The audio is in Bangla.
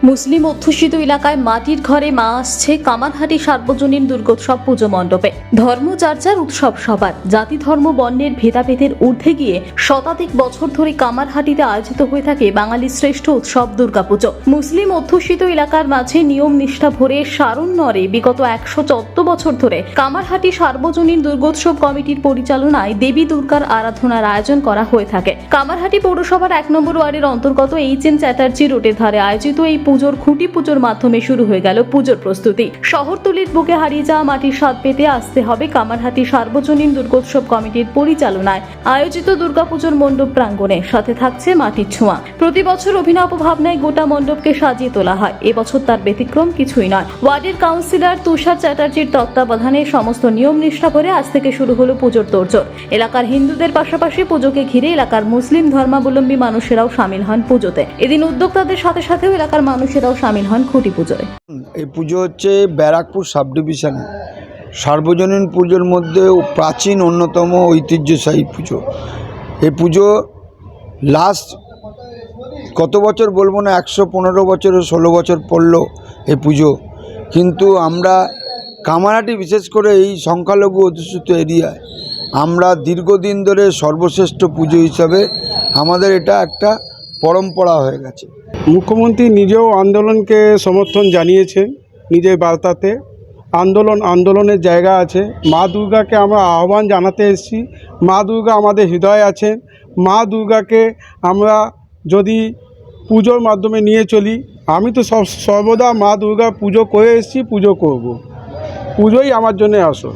মুসলিম অধ্যুষিত এলাকায় মাটির ঘরে মা আসছে কামারহাটি সার্বজনীন দুর্গোৎসব পুজো মণ্ডপে। ধর্ম যার যার, উৎসব সবার। জাতি ধর্ম বর্ণের ভেদাভেদের ঊর্ধ্বে গিয়ে শতাধিক বছর ধরে কামারহাটিতে আয়োজিত হয়ে থাকে বাঙালির শ্রেষ্ঠ উৎসব দুর্গাপুজো। মুসলিম অধ্যুষিত এলাকার মাঝে নিয়ম নিষ্ঠা ভরে সারণ্যরে বিগত 114 বছর ধরে কামারহাটি সার্বজনীন দুর্গোৎসব কমিটির পরিচালনায় দেবী দুর্গার আরাধনার আয়োজন করা হয়ে থাকে। কামারহাটি পৌরসভার 1 নম্বর ওয়ার্ডের অন্তর্গত এইচ.এন. চ্যাটার্জি রোডের ধারে আয়োজিত এই পুজোর খুঁটি পুজোর মাধ্যমে শুরু হয়ে গেল পুজোর প্রস্তুতি। শহরতলির বুকে হারিয়ে যাওয়া মাটির স্বাদ পেতে আসতে হবে কামারহাটি সার্বজনীন দুর্গোৎসব কমিটির পরিচালনায় আয়োজিত দুর্গাপুজোর মণ্ডপ প্রাঙ্গণে। সাথে থাকছে মাটির ছোঁয়া। প্রতি বছর অভিনব ভাবনায় গোটা মণ্ডপকে সাজিয়ে তোলা হয়। এবছর তার ব্যতিক্রম কিছুই নয়। ওয়ার্ডের কাউন্সিলর তুষার চ্যাটার্জির তত্ত্বাবধানে সমস্ত নিয়ম নিষ্ঠা করে আজ থেকে শুরু হলো পুজোর তোড়জোড়। এলাকার হিন্দুদের পাশাপাশি পুজোকে ঘিরে এলাকার মুসলিম ধর্মাবলম্বী মানুষেরাও সামিল হন পুজোতে। এদিন উদ্যোক্তাদের সাথে সাথেও এলাকার মানুষেরাও সামিল হন খুঁটি পুজোয়। এই পুজো হচ্ছে ব্যারাকপুর সাব ডিভিশনে সার্বজনীন পুজোর মধ্যে প্রাচীন অন্যতম ঐতিহ্যশালী পুজো। এই পুজো লাস্ট কত বছর বলবো না, 115 বছর 16 বছর পড়লো এই পুজো। কিন্তু আমরা কামারহাটি বিশেষ করে এই সংখ্যালঘু অধ্যুষিত এরিয়ায় আমরা দীর্ঘদিন ধরে সর্বশ্রেষ্ঠ পুজো হিসাবে আমাদের এটা একটা পরম্পরা হয়ে গেছে। মুখ্যমন্ত্রী নিজেও আন্দোলনকে সমর্থন জানিয়েছেন নিজের বার্তাতে। আন্দোলনের জায়গা আছে। মা দুর্গাকে আমরা আহ্বান জানাতে এসেছি। মা দুর্গা আমাদের হৃদয়ে আছেন। মা দুর্গাকে আমরা যদি পুজোর মাধ্যমে নিয়ে চলি, আমি তো সর্বদা মা দুর্গা পুজো করে এসেছি, পুজো করব। পুজোই আমার জন্য আসল।